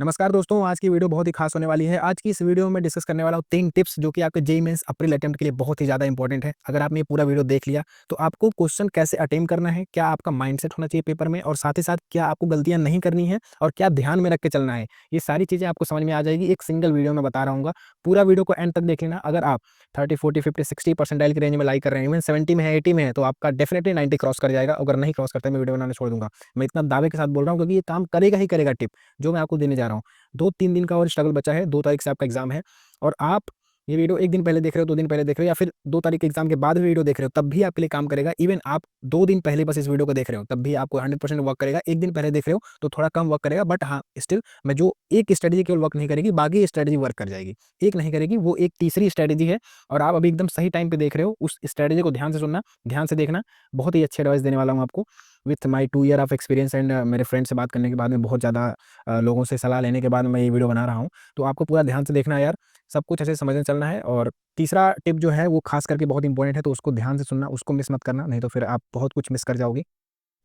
नमस्कार दोस्तों, आज की वीडियो बहुत ही खास होने वाली है। आज की इस वीडियो में डिस्कस करने वाला हूँ 3 टिप्स जो कि आपके जेईई मेंस अप्रैल अटेम्प्ट के लिए बहुत ही ज़्यादा इंपॉर्टेंट है। अगर आपने ये पूरा वीडियो देख लिया, तो आपको क्वेश्चन कैसे अटेम्प्ट करना है, क्या आपका माइंडसेट होना चाहिए पेपर में और साथ ही साथ क्या आपको गलतियाँ नहीं करनी है और क्या ध्यान में रख के चलना है। ये सारी चीज़ें आपको समझ में आ जाएगी, एक सिंगल वीडियो में बता रहा हूँगा। पूरा वीडियो को एंड तक देख लेना। अगर आप 30, 40, 50, 60 परसेंटाइल की रेंज में लाइक कर रहे हैं, इवन 70 में है, 80 में है, तो आपका डेफिनिटली 90 क्रॉस कर जाएगा। अगर नहीं क्रॉस करता है, मैं वीडियो बनाना छोड़ दूँगा। मैं इतना दावे के साथ बोल रहा हूँ क्योंकि ये काम करेगा ही करेगा टिप, जो मैं आपको देने जा रहा हूँ। 2-3 दिन का और स्ट्रगल बचा है, 2 तारीख से आपका एग्ज़ाम है और आप ये वीडियो 1 दिन पहले देख रहे हो, 2 दिन पहले देख रहे हो या फिर 2 तारीख के एग्ज़ाम के बाद भी वीडियो देख रहे हो, तब भी आपके लिए काम करेगा। इवन आप 2 दिन पहले बस इस वीडियो को देख रहे हो, तब भी आपको 100% वर्क करेगा। 1 दिन पहले देख रहे हो, तो थोड़ा कम वर्क करेगा, बट हाँ, स्टिल मैं जो एक स्ट्रैटेजी केवल वर्क नहीं करेगी, बाकी स्ट्रैटेजी वर्क कर जाएगी। एक नहीं करेगी, वो एक तीसरी स्ट्रैटेजी है और आप अभी एकदम सही टाइम पे देख रहे हो। उस स्ट्रैटेजी को ध्यान से सुनना, ध्यान से देखना। बहुत ही अच्छी एडवाइस देने वाला हूँ आपको with my 2 year of experience and मेरे फ्रेंड से बात करने के बाद में बहुत ज़्यादा लोगों से सलाह लेने के बाद मैं ये वीडियो बना रहा हूँ। तो आपको पूरा ध्यान से देखना है यार, सब कुछ ऐसे समझने चलना है। और तीसरा टिप जो है वो ख़ास करके बहुत इंपॉर्टेंट है, तो उसको ध्यान से सुनना, उसको मिस मत करना, नहीं तो फिर आप बहुत कुछ मिस कर जाओगे।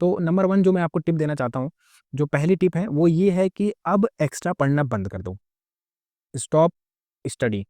तो नंबर 1 जो मैं आपको टिप देना चाहता हूँ, जो पहली टिप है वो ये है कि अब एक्स्ट्रा पढ़ना बंद कर दो। Stop study.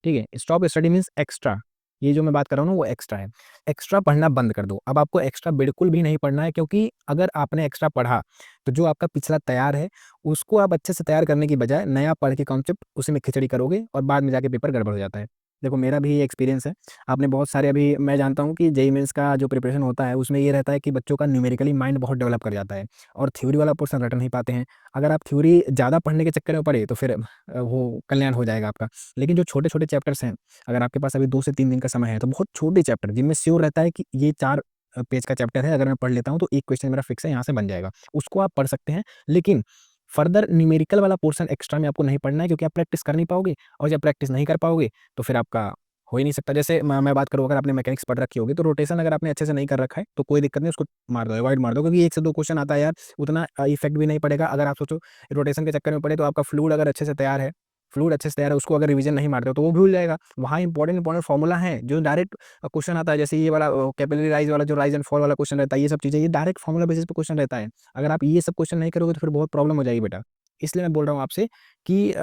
ठीक है? Stop study means extra. ये जो मैं बात कर रहा हूँ ना वो एक्स्ट्रा है। एक्स्ट्रा पढ़ना बंद कर दो। अब आपको एक्स्ट्रा बिल्कुल भी नहीं पढ़ना है, क्योंकि अगर आपने एक्स्ट्रा पढ़ा, तो जो आपका पिछला तैयार है, उसको आप अच्छे से तैयार करने की बजाय नया पढ़ के कॉन्सेप्ट उसी में खिचड़ी करोगे और बाद में जाके पेपर गड़बड़ हो जाता है। देखो मेरा भी ये एक्सपीरियंस है। आपने बहुत सारे अभी मैं जानता हूँ कि जेईई मेंस का जो प्रिपरेशन होता है उसमें ये रहता है कि बच्चों का न्यूमेरिकली माइंड बहुत डेवलप कर जाता है और थ्योरी वाला पोर्शन रट नहीं पाते हैं। अगर आप थ्योरी ज़्यादा पढ़ने के चक्कर में पड़े तो फिर वो कल्याण हो जाएगा आपका। लेकिन जो छोटे-छोटे चैप्टर्स हैं, अगर आपके पास अभी 2 से 3 दिन का समय है, तो बहुत छोटे चैप्टर जिनमें श्योर रहता है कि ये 4 पेज का चैप्टर है, अगर मैं पढ़ लेता हूँ तो एक क्वेश्चन मेरा फिक्स है, यहाँ से बन जाएगा। उसको आप पढ़ सकते हैं, लेकिन फर्दर न्यूमेरिकल वाला पोर्शन एक्स्ट्रा में आपको नहीं पढ़ना है, क्योंकि आप प्रैक्टिस कर नहीं पाओगे और जब प्रैक्टिस नहीं कर पाओगे, तो फिर आपका हो ही नहीं सकता। जैसे मैं बात करूँ, अगर आपने मैकेनिक्स पढ़ रखी होगी, तो रोटेशन अगर आपने अच्छे से नहीं कर रखा है, तो कोई दिक्कत नहीं, उसको मार दो, अवॉइड मार दो, क्योंकि 1 से 2 क्वेश्चन आता है यार, उतना इफेक्ट भी नहीं पड़ेगा। अगर आप सोचो रोटेशन के चक्कर में पड़े, तो आपका फ्लूइड अगर अच्छे से तैयार है, उसको अगर रिवीजन नहीं मारते हो तो वो भूल जाएगा। वहाँ इंपॉर्टेंट इंपॉर्टेंट फॉर्मूला है जो डायरेक्ट क्वेश्चन आता है, जैसे ये वाला कैपिलरी राइज वाला जो राइज एंड फॉल वाला क्वेश्चन रहता है, ये सब चीज़ें ये डायरेक्ट फॉर्मूला बेसिस पे क्वेश्चन रहता है। अगर आप ये सब क्वेश्चन नहीं करोगे तो फिर बहुत प्रॉब्लम हो जाएगी बेटा। इसलिए मैं बोल रहा हूँ आपसे कि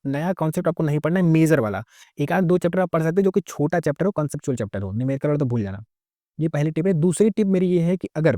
नया कॉन्सेप्ट आपको नहीं पढ़ना है, मेजर वाला। 1 आध 2 चैप्टर आप पढ़ सकते हो जो कि छोटा चैप्टर हो, कांसेप्चुअल चैप्टर हो, न्यूमेरिकल वाला तो भूल जाना। ये पहली टिप है। दूसरी टिप मेरी ये है कि अगर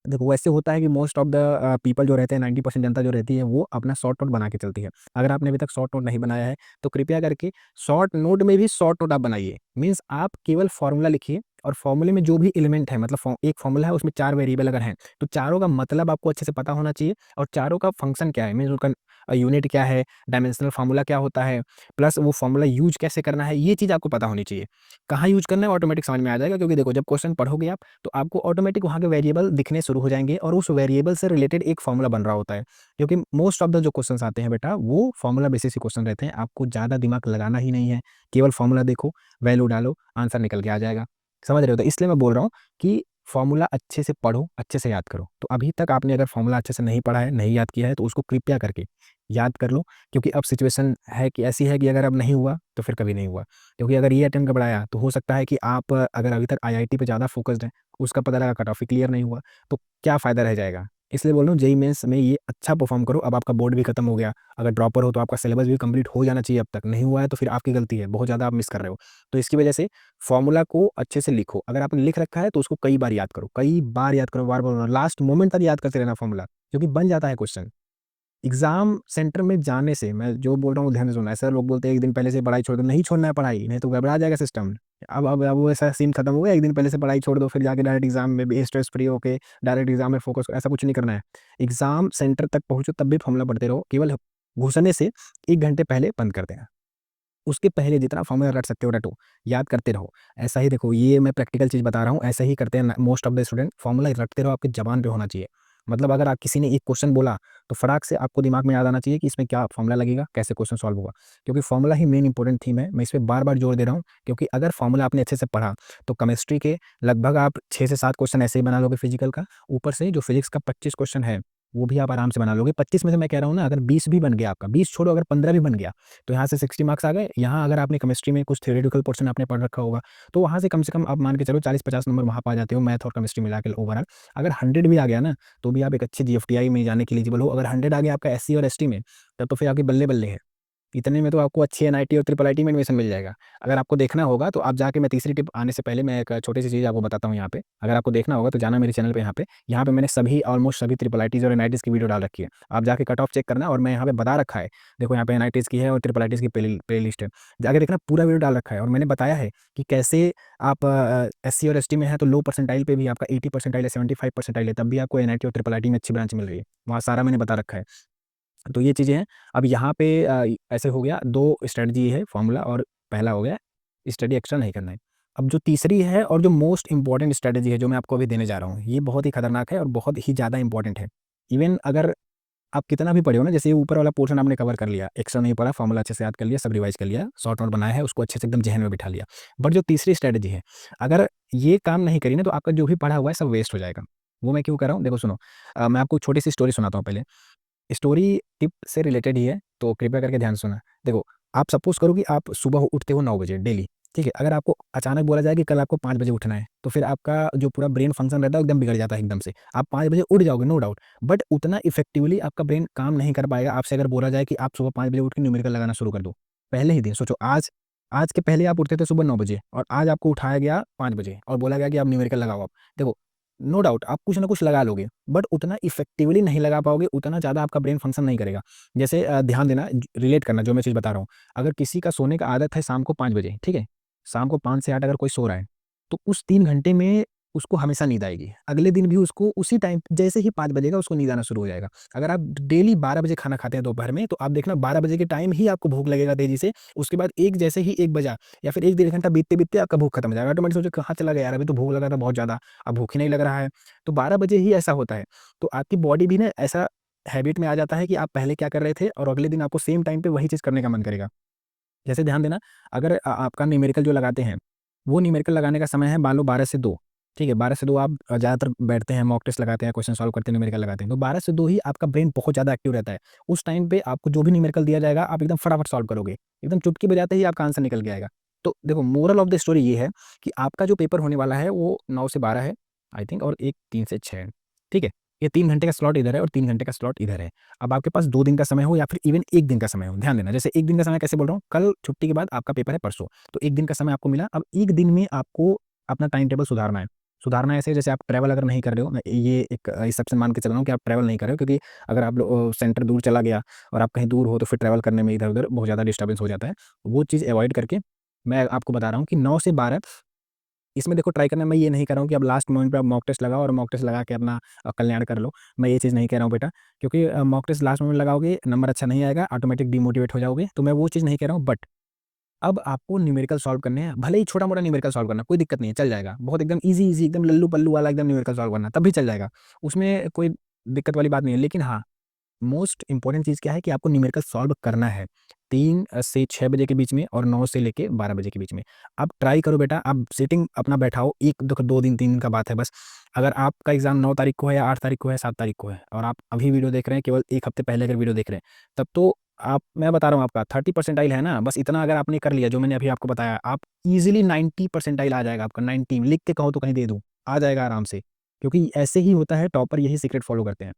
देखो वैसे होता है कि मोस्ट ऑफ द पीपल जो रहते हैं, 90% जनता जो रहती है, वो अपना शॉर्ट नोट बना के चलती है। अगर आपने अभी तक शॉर्ट नोट नहीं बनाया है, तो कृपया करके शॉर्ट नोट में भी शॉर्ट नोट आप बनाइए। मीन्स आप केवल फॉर्मूला लिखिए और फॉर्मूले में जो भी एलिमेंट है, मतलब एक फॉर्मूला है उसमें 4 वेरिएबल अगर हैं, तो चारों का मतलब आपको अच्छे से पता होना चाहिए और चारों का फंक्शन क्या है, मीन्स उनका यूनिट क्या है, डायमेंशनल फार्मूला क्या होता है, प्लस वो फार्मूला यूज़ कैसे करना है, ये चीज़ आपको पता होनी चाहिए। कहाँ यूज़ करना है ऑटोमेटिक समझ में आ जाएगा, क्योंकि देखो जब क्वेश्चन पढ़ोगे आप, तो आपको ऑटोमेटिक वहाँ के वेरिएबल दिखने शुरू हो जाएँगे और उस वेरिएबल से रिलेटेड एक फ़ॉर्मूला बन रहा होता है। क्योंकि मोस्ट ऑफ द जो क्वेश्चन्स आते हैं बेटा, वो फ़ॉर्मूला बेसिस के क्वेश्चन रहते हैं। आपको ज़्यादा दिमाग लगाना ही नहीं है, केवल फ़ॉर्मूला देखो, वैल्यू डालो, आंसर निकल के आ जाएगा। समझ रहे हो? तो इसलिए मैं बोल रहा हूँ कि फ़ॉर्मूला अच्छे से पढ़ो, अच्छे से याद करो। तो अभी तक आपने अगर फ़ॉर्मूला अच्छे से नहीं पढ़ा है, नहीं याद किया है, तो उसको कृपया करके याद कर लो, क्योंकि अब सिचुएशन है कि ऐसी है कि अगर अब नहीं हुआ, तो फिर कभी नहीं हुआ। क्योंकि अगर ये अटेम्प्ट गड़बड़ाया, तो हो सकता है कि आप अगर अभी तक आईआईटी पे ज़्यादा फ़ोकस्ड हैं, उसका पता लगा कट ऑफ ही क्लियर नहीं हुआ, तो क्या फ़ायदा रह जाएगा? इसलिए बोल रहा हूँ जेईई मेंस में ये अच्छा परफ़ॉर्म करो। अब आपका बोर्ड भी खत्म हो गया, अगर ड्रॉपर हो तो आपका सिलेबस भी कंप्लीट हो जाना चाहिए अब तक। नहीं हुआ है तो फिर आपकी गलती है, बहुत ज़्यादा आप मिस कर रहे हो। तो इसकी वजह से फ़ॉर्मूला को अच्छे से लिखो। अगर आपने लिख रखा है तो उसको कई बार याद करो, कई बार याद करो, बार-बार लास्ट मोमेंट तक याद करते रहना फ़ॉर्मूला, क्योंकि बन जाता है क्वेश्चन। एग्ज़ाम सेंटर में जाने से मैं जो बोल रहा हूँ ध्यान से सुनना। ऐसा लोग बोलते हैं 1 दिन पहले से पढ़ाई छोड़ दो, नहीं छोड़ना है पढ़ाई, नहीं तो गड़बड़ा जाएगा सिस्टम। अब वो ऐसा सीन खत्म हो गया, 1 दिन पहले से पढ़ाई छोड़ दो, फिर जाके डायरेक्ट एग्ज़ाम में भी स्ट्रेस फ्री होके डायरेक्ट एग्ज़ाम में फ़ोकस, ऐसा कुछ नहीं करना है। एग्ज़ाम सेंटर तक पहुँचो तब भी फ़ॉर्मूला पढ़ते रहो, केवल घुसने से 1 घंटे पहले बंद कर देना। उसके पहले जितना फ़ॉर्मूला रट सकते हो रटो, याद करते रहो। ऐसा ही देखो, ये मैं प्रैक्टिकल चीज़ बता रहा हूँ, ऐसा ही करते हैं न most of the student. Formula रटते रहो, आपकी ज़बान पे होना चाहिए। मतलब अगर आप किसी ने एक क्वेश्चन बोला, तो फटाक से आपको दिमाग में याद आना चाहिए कि इसमें क्या फ़ॉर्मूला लगेगा, कैसे क्वेश्चन सॉल्व होगा। क्योंकि फ़ॉर्मूला ही मेन इंपॉर्टेंट थीम है। मैं इस पे बार-बार जोर दे रहा हूँ, क्योंकि अगर फ़ॉर्मूला आपने अच्छे से पढ़ा, तो केमिस्ट्री के लगभग आप 6 से 7 क्वेश्चन ऐसे ही बना लोगे फिज़िकल का। ऊपर से जो फिज़िक्स का 25 क्वेश्चन है, वो भी आप आराम से बना लोगे। 25 में से मैं कह रहा हूँ ना, अगर 20 भी बन गया आपका, 20 छोड़ो अगर 15 भी बन गया, तो यहाँ से 60 मार्क्स आ गए। यहाँ अगर आपने केमिस्ट्री में कुछ थ्योरेटिकल पोर्शन आपने पढ़ रखा होगा, तो वहाँ से कम आप मान के चलो 40-50 नंबर वहाँ पा जाते हो, मैथ और केमिस्ट्री मिला के ओवरऑल। अगर 100 भी आ गया ना, तो भी आप एक अच्छे जीएफटीआई में जाने के एलिजिबल हो। अगर 100 आ गया आपका एससी और एसटी में, तब तो फिर आपकी बल्ले-बल्ले है। इतने में तो आपको अच्छी एनआईटी और ट्रिपल आईटी में एडमिशन मिल जाएगा। अगर आपको देखना होगा तो आप जाके, मैं तीसरी टिप आने से पहले मैं एक छोटी-सी चीज़ आपको बताता हूँ यहाँ पे। अगर आपको देखना होगा तो जाना मेरे चैनल पे, यहाँ पे मैंने सभी ऑलमोस्ट सभी ट्रिपल आईटीज़ और एनआईटीज़ की वीडियो डाल रखी है। आप जाके कट ऑफ चेक करना, और मैं यहाँ पे बता रखा है। देखो यहाँ पे एनआईटीज़ की है और ट्रिपल आईटीज़ की प्लेलिस्ट है। जाके देखना, पूरा वीडियो डाल रखा है, और मैंने बताया है कि कैसे आप एससी और एसटी में है तो लो परसेंटाइल पे भी आपका 80 परसेंटाइल है, 75 परसेंटाइल है, तब भी आपको एनआईटी और ट्रिपल आईटी में अच्छी ब्रांच मिल रही है। वहाँ सारा मैंने बता रखा है। तो ये चीज़ें हैं। अब यहाँ पे ऐसे हो गया, 2 स्ट्रैटेजी है फ़ॉर्मूला, और पहला हो गया स्टडी एक्स्ट्रा नहीं करना है। अब जो तीसरी है और जो मोस्ट इम्पोर्टेंट स्ट्रैटेजी है, जो मैं आपको अभी देने जा रहा हूँ, ये बहुत ही खतरनाक है और बहुत ही ज़्यादा इम्पोर्टेंट है। इवन अगर आप कितना भी पढ़े हो ना, जैसे ये ऊपर वाला पोर्शन आपने कवर कर लिया, एक्स्ट्रा नहीं पढ़ा, फ़ॉर्मूला अच्छे से याद कर लिया, सब रिवाइज़ कर लिया, शॉर्ट नोट बनाया है, उसको अच्छे से एकदम ज़हन में बिठा लिया। बट जो तीसरी स्ट्रैटेजी है, अगर ये काम नहीं करी ना, तो आपका जो भी पढ़ा हुआ है सब वेस्ट हो जाएगा। वो मैं क्यों कर रहा हूँ? देखो सुनो, मैं आपको छोटी-सी स्टोरी सुनाता हूँ पहले। स्टोरी टिप से रिलेटेड ही है, तो कृपया करके ध्यान से सुनना। देखो, आप सपोज़ करो कि आप सुबह उठते हो 9 बजे डेली, ठीक है? अगर आपको अचानक बोला जाए कि कल आपको 5 बजे उठना है, तो फिर आपका जो पूरा ब्रेन फंक्शन रहता है, वो एकदम बिगड़ जाता है एकदम से। आप 5 बजे उठ जाओगे, नो डाउट, बट उतना इफेक्टिवली आपका ब्रेन काम नहीं कर पाएगा। आपसे अगर बोला जाए कि आप सुबह 5 बजे उठ के न्यूमेरिकल लगाना शुरू कर दो, पहले ही दिन सोचो, आज आज के पहले आप उठते थे सुबह 9 बजे, और आज आपको उठाया गया 5 बजे और बोला गया कि आप न्यूमेरिकल लगाओ आप। देखो, नो डाउट आप कुछ ना कुछ लगा लोगे, बट उतना इफेक्टिवली नहीं लगा पाओगे, उतना ज़्यादा आपका ब्रेन फंक्शन नहीं करेगा। जैसे ध्यान देना, रिलेट करना जो मैं चीज़ बता रहा हूँ। अगर किसी का सोने का आदत है शाम को 5 बजे, ठीक है? शाम को 5 से 8 अगर कोई सो रहा है, तो उस 3 घंटे में उसको हमेशा नींद आएगी। अगले दिन भी उसको उसी टाइम जैसे ही 5 बजेगा उसको नींद आना शुरू हो जाएगा। अगर आप डेली 12 बजे खाना खाते हैं दोपहर में, तो आप देखना 12 बजे के टाइम ही आपको भूख लगेगा तेज़ी से। उसके बाद 1 जैसे ही 1 बजा, या फिर 1 डेढ़ घंटा बीतते-बीतते आपका भूख खत्म हो जाएगा। ऑटोमेटिक सोचो कहाँ चला गया यार, अभी तो भूख लगा था बहुत ज़्यादा, अब भूख ही नहीं लग रहा है। तो 12 बजे ही ऐसा होता है। तो आपकी बॉडी भी ना ऐसा हैबिट में आ जाता है कि आप पहले क्या कर रहे थे, और अगले दिन आपको सेम टाइम पे वही चीज़ करने का मन करेगा। जैसे ध्यान देना, अगर आपका न्यूमेरिकल जो लगाते हैं, वो न्यूमेरिकल लगाने का समय है मान लो 12 से 2, ठीक है? 12 से 2 आप ज़्यादातर बैठते हैं, मॉक टेस्ट लगाते हैं, क्वेश्चन सॉल्व करते हैं, न्यूमेरिकल लगाते हैं। तो 12 से 2 ही आपका ब्रेन बहुत ज़्यादा एक्टिव रहता है। उस टाइम पे आपको जो भी न्यूमेरिकल दिया जाएगा, आप एकदम फटाफट सॉल्व करोगे। एकदम चुटकी बजाते ही आपका आंसर निकल के आएगा। तो देखो, मोरल ऑफ द स्टोरी ये है कि आपका जो पेपर होने वाला है वो 9 से 12 है, आई थिंक, और एक 3 से 6 है, ठीक है? ये 3 घंटे का स्लॉट इधर है और 3 घंटे का स्लॉट इधर है। अब आपके पास 2 दिन का समय हो या फिर इवन 1 दिन का समय हो, ध्यान देना। जैसे 1 दिन का समय कैसे बोल रहा हूँ, कल छुट्टी के बाद आपका पेपर है परसों, तो 1 दिन का समय आपको मिला। अब 1 दिन में आपको अपना टाइम टेबल सुधारना है। सुधारना ऐसे, जैसे आप ट्रैवल अगर नहीं कर रहे हो, मैं ये एक एक्सेप्शन मान के चल रहा हूँ कि आप ट्रैवल नहीं कर रहे हो, क्योंकि अगर आप सेंटर दूर चला गया और आप कहीं दूर हो, तो फिर ट्रैवल करने में इधर-उधर बहुत ज़्यादा डिस्टर्बेंस हो जाता है। वो चीज़ अवॉइड करके मैं आपको बता रहा हूँ कि 9 से 12 इसमें देखो ट्राई करना। मैं ये नहीं कर रहा हूँ कि अब लास्ट मोमेंट पे आप मॉक टेस्ट लगाओ और मॉक टेस्ट लगा के अपना कल्याण कर लो। मैं ये चीज़ नहीं कह रहा हूँ बेटा, क्योंकि मॉक टेस्ट लास्ट मोमेंट लगाओगे, नंबर अच्छा नहीं आएगा, ऑटोमेटिक डिमोटिवेट हो जाओगे। तो मैं वो चीज़ नहीं कह रहा हूँ, बट अब आपको न्यूमेरिकल सॉल्व करने हैं, भले ही छोटा-मोटा न्यूमेरिकल सॉल्व करना, कोई दिक्कत नहीं है, चल जाएगा। बहुत एकदम ईज़ी-ईज़ी, एकदम लल्लू-पल्लू वाला एकदम न्यूमेरिकल सॉल्व करना, तब भी चल जाएगा। उसमें कोई दिक्कत वाली बात नहीं है। लेकिन हाँ, मोस्ट इम्पोर्टेंट चीज़ क्या है कि आपको न्यूमेरिकल सॉल्व करना है 3 से 6 बजे के बीच में और 9 से लेके 12 बजे के बीच में। आप ट्राई करो बेटा, आप सिटिंग अपना बैठाओ, 1 देखो 2 दिन 3 दिन का बात है बस। अगर आपका एग्ज़ाम 9 तारीख को है या 8 तारीख को है, 7 तारीख को है, और आप अभी वीडियो देख रहे हैं, केवल 1 हफ्ते पहले अगर वीडियो देख रहे हैं, तब तो आप, मैं बता रहा हूँ, आपका 30 परसेंटाइल है ना, बस इतना अगर आपने कर लिया जो मैंने अभी आपको बताया, आप ईज़िली 90 परसेंटाइल आ जाएगा आपका। 90 लिख के कहो तो कहीं दे दूँ, आ जाएगा आराम से। क्योंकि ऐसे ही होता है, टॉपर यही सीक्रेट फ़ॉलो करते हैं।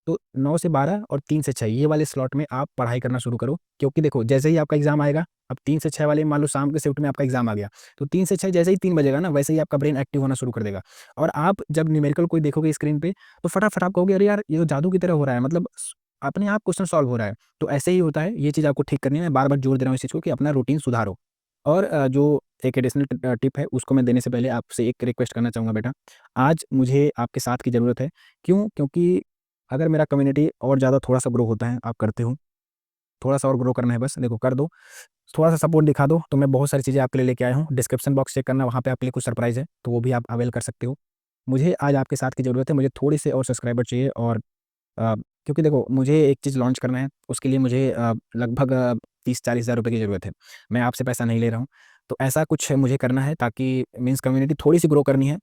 तो 9 से 12 और 3 से 6 ये वाले स्लॉट में आप पढ़ाई करना शुरू करो, क्योंकि देखो जैसे ही आपका एग्ज़ाम आएगा, अब 3 से 6 वाले मान लो शाम के शिफ्ट में आपका एग्ज़ाम आ गया, तो 3 से 6 जैसे ही 3 बजेगा ना, वैसे ही आपका ब्रेन एक्टिव होना शुरू कर देगा। और आप जब न्यूमेरिकल कोई देखोगे स्क्रीन पे, तो फटाफट आप कहोगे, अरे यार ये तो जादू की तरह हो रहा है, मतलब अपने आप क्वेश्चन सॉल्व हो रहा है। तो ऐसे ही होता है, ये चीज़ आपको ठीक करनी है। मैं बार-बार जोर दे रहा हूँ इस चीज़ को कि अपना रूटीन सुधारो। और जो एक एडिशनल टिप है, उसको मैं देने से पहले आपसे एक रिक्वेस्ट करना चाहूँगा बेटा, आज मुझे आपके साथ की ज़रूरत है। क्यों? क्योंकि अगर मेरा कम्युनिटी और ज़्यादा थोड़ा-सा ग्रो होता है, आप करते हो, थोड़ा-सा और ग्रो करना है बस, देखो कर दो, थोड़ा-सा सपोर्ट दिखा दो, तो मैं बहुत सारी चीज़ें आपके लिए लेके आया हूँ। डिस्क्रिप्शन बॉक्स चेक करना, वहाँ पे आपके लिए कुछ सरप्राइज़ है, तो वो भी आप अवेल कर सकते हो। मुझे आज आपके साथ की ज़रूरत है, मुझे थोड़े से और सब्सक्राइबर चाहिए, और क्योंकि देखो मुझे एक चीज़ लॉन्च करना है, उसके लिए मुझे लगभग 30-40 हज़ार रुपए की ज़रूरत है। मैं आपसे पैसा नहीं ले रहा हूँ, तो ऐसा कुछ मुझे करना है, ताकि मीन्स कम्युनिटी थोड़ी-सी ग्रो करनी है।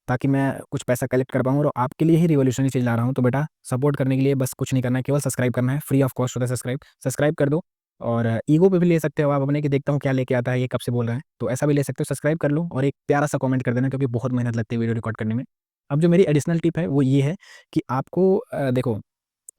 ताकि मैं कुछ पैसा कलेक्ट कर पाऊँ और आपके लिए ही रिवॉल्यूशनरी चीज़ ला रहा हूँ। तो बेटा सपोर्ट करने के लिए बस कुछ नहीं करना है, केवल सब्सक्राइब करना है, फ्री ऑफ कॉस्ट होता है सब्सक्राइब। सब्सक्राइब कर दो और ईगो पे भी ले सकते हो आप अपने कि देखता हूँ क्या लेके आता है, ये कब से बोल रहा है, तो ऐसा भी ले सकते हो। सब्सक्राइब कर लो और एक प्यारा-सा कमेंट कर देना क्योंकि बहुत मेहनत लगती है वीडियो रिकॉर्ड करने में। अब जो मेरी एडिशनल टिप है वो ये है कि आपको देखो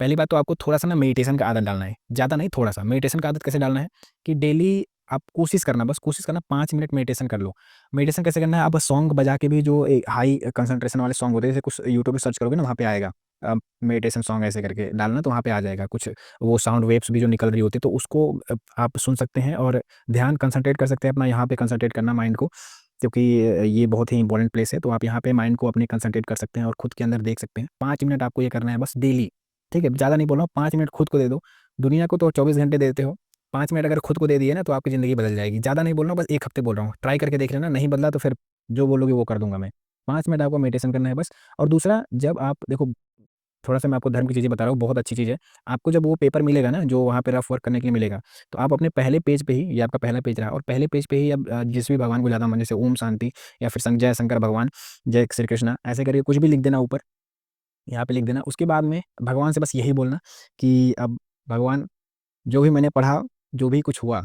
पहली बात तो आपको थोड़ा-सा ना मेडिटेशन का आदत डालना है, ज़्यादा नहीं थोड़ा-सा। मेडिटेशन का आदत कैसे डालना है कि डेली आप कोशिश करना, बस कोशिश करना 5 मिनट मेडिटेशन कर लो। मेडिटेशन कैसे करना है, आप सॉन्ग बजा के भी जो हाई कंसंट्रेशन वाले सॉन्ग होते हैं, जैसे कुछ यूट्यूब पे सर्च करोगे ना वहाँ पे आएगा। मेडिटेशन सॉन्ग ऐसे करके डालना तो वहाँ पे आ जाएगा। कुछ वो साउंड वेव्स भी जो निकल रही होती है तो उसको आप सुन सकते हैं और ध्यान कंसंट्रेट कर सकते हैं अपना यहाँ पे कंसंट्रेट करना माइंड को, क्योंकि ये बहुत ही इंपॉर्टेंट प्लेस है। तो आप यहाँ पे माइंड को अपने कंसंट्रेट कर सकते हैं और खुद के अंदर देख सकते हैं। 5 मिनट आपको ये करना है बस डेली। ठीक है? ज़्यादा नहीं बोल रहा हूँ, 5 मिनट खुद को दे दो। दुनिया को तो 24 घंटे देते हो, 5 मिनट अगर खुद को दे दिए ना तो आपकी ज़िंदगी बदल जाएगी। ज़्यादा नहीं बोल रहा हूँ, बस 1 हफ्ते बोल रहा हूँ। ट्राई करके देख लेना, नहीं बदला तो फिर जो बोलोगे वो कर दूँगा मैं। 5 मिनट आपको मेडिटेशन करना है बस। और दूसरा, जब आप देखो थोड़ा-सा मैं आपको धर्म की चीज़ें बता रहा हूँ, बहुत अच्छी चीज़ है। आपको जब वो पेपर मिलेगा ना, जो वहाँ पे रफ वर्क करने के लिए मिलेगा, तो आप अपने पहले पेज पे ही, ये आपका पहला पेज रहा और पहले पेज पे ही अब जिस भी भगवान को ज़्यादा मन, जैसे ओम शांति या फिर जय शंकर भगवान, जय श्री कृष्णा, ऐसे करके कुछ भी लिख देना ऊपर, यहाँ पे लिख देना। उसके बाद में भगवान से बस यही बोलना कि अब भगवान, जो भी मैंने पढ़ा, जो भी कुछ हुआ,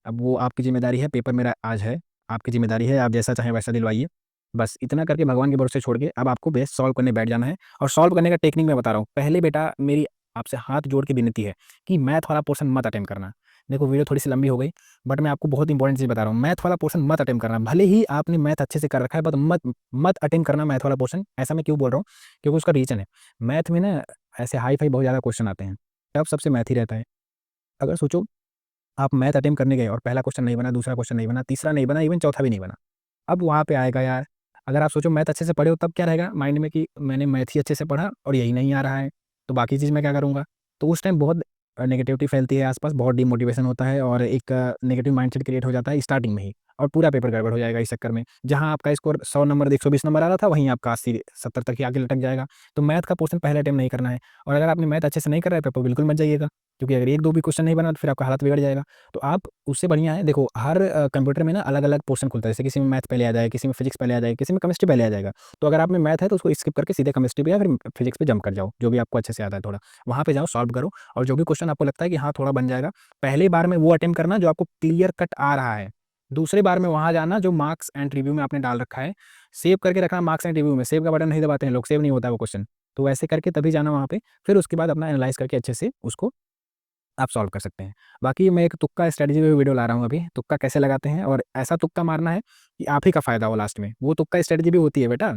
अब वो आपकी ज़िम्मेदारी है, पेपर मेरा आज है, आपकी ज़िम्मेदारी है, आप जैसा चाहें वैसा दिलवाइए। बस इतना करके भगवान के भरोसे छोड़ के अब आपको बेस सॉल्व करने बैठ जाना है। और सॉल्व करने का टेक्निक मैं बता रहा हूँ। पहले बेटा मेरी आपसे हाथ जोड़ के विनती है कि मैथ वाला पोर्शन मत अटेम्प्ट करना। देखो वीडियो थोड़ी-सी लंबी हो गई, बट मैं आपको बहुत इंपॉर्टेंट चीज़ बता रहा हूँ। मैथ वाला पोर्शन मत अटेम्प्ट करना। भले ही आपने मैथ अच्छे से कर रखा है, बट मत मत अटेम्प्ट करना मैथ वाला पोर्शन। ऐसा मैं क्यों बोल रहा हूँ? क्योंकि उसका रीज़न है। मैथ में ना ऐसे हाई-फाई बहुत ज़्यादा क्वेश्चन आते हैं, टफ सबसे मैथ ही रहता है। अगर सोचो आप मैथ अटेम्प्ट करने गए और पहला क्वेश्चन नहीं बना, दूसरा क्वेश्चन नहीं बना, तीसरा नहीं बना, इवन चौथा भी नहीं बना। अब वहाँ पे आएगा यार, अगर आप सोचो मैथ अच्छे से पढ़े हो तब क्या रहेगा माइंड में कि मैंने मैथ ही अच्छे से पढ़ा और यही नहीं आ रहा है, तो बाकी चीज़ मैं क्या करूँगा? तो उस टाइम बहुत नेगेटिविटी फैलती है आस-पास, बहुत डिमोटिवेशन होता है और एक नेगेटिव माइंडसेट क्रिएट हो जाता है स्टार्टिंग में ही और पूरा पेपर गड़बड़ हो जाएगा इस चक्कर में। जहाँ आपका स्कोर 100 नंबर 120 नंबर आ रहा था, वहीं आपका 80-70 तक ही आके लटक जाएगा। तो मैथ का पोर्शन पहले अटेम्प्ट नहीं करना है और अगर आपने मैथ अच्छे से नहीं करा है, पेपर बिल्कुल मत जाइएगा, क्योंकि अगर 1-2 भी क्वेश्चन नहीं बना तो फिर आपका हालत बिगड़ जाएगा। तो आप उससे बढ़िया है, देखो हर कंप्यूटर में ना अलग-अलग पोर्शन खुलता है, जैसे किसी में मैथ पहले आ जाएगा, किसी में फिजिक्स पहले आ जाएगा, किसी में केमिस्ट्री पहले आ जाएगा। तो अगर आप में मैथ है तो उसको स्किप करके सीधे केमिस्ट्री पे या फिर फिजिक्स पे जंप कर जाओ, जो भी आपको अच्छे से आता है थोड़ा। वहाँ पे जाओ, सॉल्व करो और जो भी क्वेश्चन आपको लगता है कि हाँ, थोड़ा बन जाएगा, पहली बार में वो अटेम्प्ट करना जो आपको क्लियर कट आ रहा है। दूसरी बार में वहाँ जाना जो मार्क्स एंड रिव्यू में आपने डाल रखा है, सेव करके रखना मार्क्स एंड रिव्यू में, सेव का बटन नहीं दबाते हैं लोग, सेव नहीं होता है वो क्वेश्चन। तो ऐसे करके तभी जाना वहाँ पे, फिर उसके बाद अपना एनालाइज़ करके अच्छे से उसको आप सॉल्व कर सकते हैं। बाकी मैं एक तुक्का स्ट्रैटेजी पे वीडियो ला रहा हूँ अभी, तुक्का कैसे लगाते हैं और ऐसा तुक्का मारना है कि आप ही का फ़ायदा हो लास्ट में। वो तुक्का स्ट्रैटेजी भी होती है बेटा,